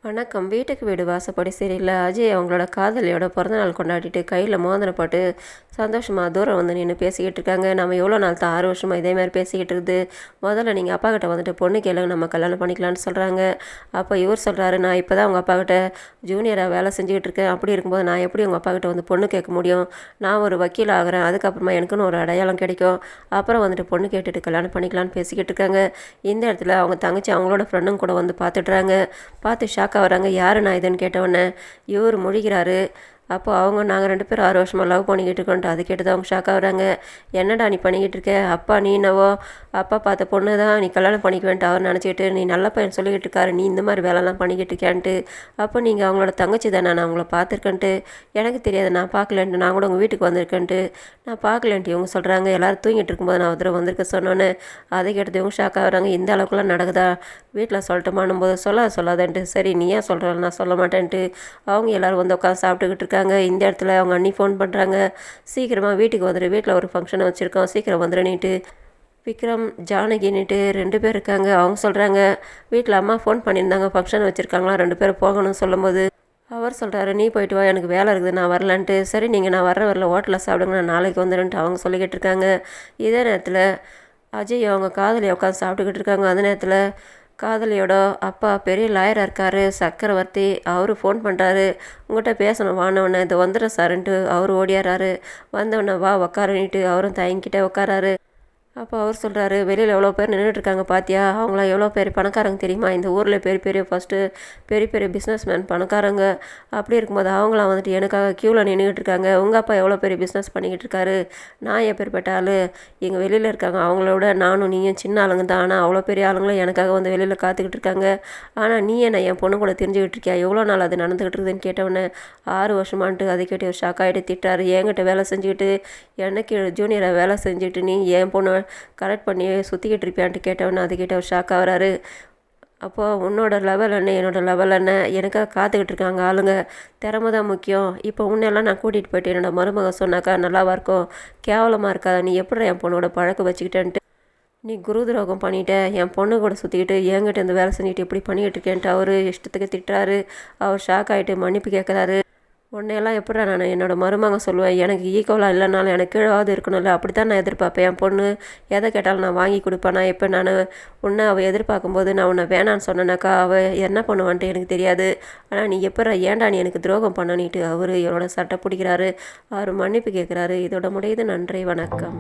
வணக்கம். வீட்டுக்கு வீடு வாசப்படி சரியில்லை. அஜய் அவங்களோட காதலியோட பிறந்தநாள் கொண்டாடிட்டு கையில் மோதிரம் போட்டு சந்தோஷமாக தூரம் வந்து நின்று பேசிக்கிட்டு இருக்காங்க. நம்ம எவ்வளோ நாள் தான் 6 வருஷமாக இதேமாதிரி பேசிக்கிட்டு இருக்குது. முதல்ல நீங்கள் அப்பா கிட்ட வந்துட்டு பொண்ணு கேளுங்க, நம்ம கல்யாணம் பண்ணிக்கலான்னு சொல்கிறாங்க. அப்போ இவர் சொல்கிறாரு, நான் இப்போ தான் உங்கள் அப்பா கிட்ட ஜூனியராக வேலை செஞ்சுக்கிட்டு இருக்கேன். அப்படி இருக்கும்போது நான் எப்படி உங்கள் அப்பா கிட்ட வந்து பொண்ணு கேட்க முடியும்? நான் ஒரு வக்கீல் ஆகிறேன், அதுக்கப்புறமா எனக்குன்னு ஒரு அடையாளம் கிடைக்கும், அப்புறம் வந்துட்டு பொண்ணு கேட்டுட்டு கல்யாணம் பண்ணிக்கலான்னு பேசிக்கிட்டு இருக்காங்க. இந்த இடத்துல அவங்க தங்கச்சி அவங்களோட ஃப்ரெண்டும் கூட வந்து பார்த்துட்றாங்க. பார்த்து ஷாக்காக வராங்க. யார் நான் இதுன்னு கேட்டவுடனே இவர் முழிக்கிறாரு. அப்போ அவங்க நாங்கள் 2 பேரும் 6 வருஷமாக லவ் பண்ணிக்கிட்டு இருக்கோன்ட்டு அது கேட்டு தான் அவங்க ஷாக்காக வராங்க. என்னடா நீ பண்ணிக்கிட்டு இருக்க? அப்பா நீ என்னவோ அப்பா பார்த்த பொண்ணு தான் நீ கல்யாணம் பண்ணிக்குவேன்ட்டு அவர் நினச்சிக்கிட்டு நீ நல்ல பையன் சொல்லிக்கிட்டு இருக்காரு, நீ இந்த மாதிரி வேலைலாம் பண்ணிக்கிட்டு இருக்கேன்ட்டு. அப்போ நீங்கள் அவங்களோட தங்கச்சி தானே, நான் அவங்கள பார்த்துருக்கேன்ட்டு. எனக்கு தெரியாது, நான் பார்க்கலன்ட்டு. நான் கூட உங்கள் வீட்டுக்கு வந்திருக்கேன்ட்டு. நான் பார்க்கலன்ட்டு இவங்க சொல்கிறாங்க. எல்லோரும் தூங்கிட்டு இருக்கும்போது நான் ஒரு வந்திருக்க சொன்னோன்னே அதை கேட்டது இவங்க ஷாக்காக வராங்க. இந்த அளவுக்குலாம் நடக்குதா? வீட்டில் சொல்லட்டுமானும் போது சொல்லாதன்ட்டு. சரி நீ ஏன் சொல்கிற, நான் சொல்ல மாட்டேன்ட்டு அவங்க எல்லோரும் வந்து உட்காந்து சாப்பிட்டுக்கிட்டு இருக்காங்க. இந்த இடத்துல அவங்க அண்ணி ஃபோன் பண்ணுறாங்க. சீக்கிரமாக வீட்டுக்கு வந்துடு, வீட்டில் ஒரு ஃபங்க்ஷனை வச்சுருக்கோம், சீக்கிரம் வந்துடுன்னுட்டு. விக்ரம் ஜானகின்னுட்டு 2 பேர் இருக்காங்க. அவங்க சொல்கிறாங்க, வீட்டில் அம்மா ஃபோன் பண்ணியிருந்தாங்க, ஃபங்க்ஷன் வச்சுருக்காங்களா, 2 பேரும் போகணும்னு சொல்லும்போது அவர் சொல்கிறாரு, நீ போயிட்டு வா, எனக்கு வேலை இருக்குது, நான் வரலான்ட்டு. சரி நீங்கள் நான் வரல ஹோட்டலில் சாப்பிடுங்க, நான் நாளைக்கு வந்துடுன்ட்டு அவங்க சொல்லிக்கிட்டு இருக்காங்க. இதே நேரத்தில் அஜய் அவங்க காதலியை உட்காந்து சாப்பிட்டுக்கிட்டு இருக்காங்க. அந்த நேரத்தில் காதலியோட அப்பா பெரிய லாயராக இருக்கார், சக்கரவர்த்தி. அவர் ஃபோன் பண்ணுறாரு, உங்கள்கிட்ட பேசணும் வானவொன்னே, இது வந்துடுறேன் சாருன்ட்டு அவர் ஓடியாராரு. வந்தவொடனே வா உக்காரன்ட்டு அவரும் தயங்கிட்டே உட்காராரு. அப்போ அவர் சொல்கிறாரு, வெளியில் எவ்வளோ பேர் நின்றுட்டுருக்காங்க பார்த்தியா? அவங்களாம் எவ்வளோ பெரிய பணக்காரங்க தெரியுமா? இந்த ஊரில் பெரிய பெரிய பிஸ்னஸ் மேன் பணக்காரங்க. அப்படி இருக்கும்போது அவங்களாம் வந்துட்டு எனக்காக க்யூவில் நின்றுக்கிட்டு இருக்காங்க. உங்கள் அப்பா எவ்வளோ பெரிய பிஸ்னஸ் பண்ணிக்கிட்டு இருக்காரு, நான் எப்பேற்பட்ட ஆள்? எங்கள் வெளியில் இருக்காங்க, அவங்களோட நானும் நீயும் சின்ன ஆளுங்க தான். ஆனால் அவ்வளோ பெரிய ஆளுங்களும் எனக்காக வந்து வெளியில் காத்துக்கிட்டு இருக்காங்க. ஆனால் நீ என்ன என் பொண்ணு கூட தெரிஞ்சுக்கிட்டு இருக்கியா? எவ்வளோ நாள் அது நடந்துக்கிட்டு இருக்குதுன்னு கேட்டவுடனே 6 வருஷமான்ட்டு அதை கேட்டு ஒரு ஷாக் ஆகிட்டு திட்டாரு. என்கிட்ட வேலை செஞ்சுக்கிட்டு எனக்கு ஜூனியராக வேலை செஞ்சுட்டு நீ என் பொண்ணு கரெக்ட் பண்ணி சுற்றிக்கிட்டு இருப்பியான்ட்டு கேட்டவொன்னே அது கேட்ட ஒரு ஷாக் ஆகிறாரு. அப்போது உன்னோட லெவல் என்ன, என்னோடய லெவல் என்ன, எனக்காக காத்துக்கிட்டு இருக்காங்க ஆளுங்க, திறமை தான் முக்கியம். இப்போ உன்னெல்லாம் நான் கூட்டிகிட்டு போயிட்டு என்னோடய மருமக சொன்னாக்கா நல்லாவா இருக்கும்? கேவலமாக இருக்காது. நீ எப்படி என் பொண்ணோட பழக்கம் வச்சுக்கிட்டேன்ட்டு நீ குரு துரோகம் பண்ணிட்ட, என் பொண்ணு கூட சுற்றிக்கிட்டு என்கிட்ட இந்த வேலை செஞ்சுட்டு இப்படி பண்ணிக்கிட்டு இருக்கேன்ட்டு அவர் இஷ்டத்துக்கு திட்டுறாரு. அவர் ஷாக் ஆகிட்டு மன்னிப்பு கேட்குறாரு. உன்னையெல்லாம் எப்படா நான் என்னோடய மருமக சொல்லுவேன், எனக்கு ஈக்குவலாக இல்லைனாலும் எனக்கு கீழாவது இருக்கணும்ல, அப்படி தான் நான் எதிர்பார்ப்பேன். என் பொண்ணு எதை கேட்டாலும் நான் வாங்கி கொடுப்பேன். இப்போ நான் உன்னை அவள் எதிர்பார்க்கும்போது நான் உன்னை வேணான்னு சொன்னேனாக்கா அவள் என்ன பண்ணுவான்ட்டு எனக்கு தெரியாது. ஆனால் நீ எப்படா ஏன்டா நீ எனக்கு துரோகம் பண்ணனிட்டு அவர் இவரோட சட்டை பிடிக்கிறாரு. அவர் மன்னிப்பு கேட்குறாரு. இதோட முடியுது. நன்றி, வணக்கம்.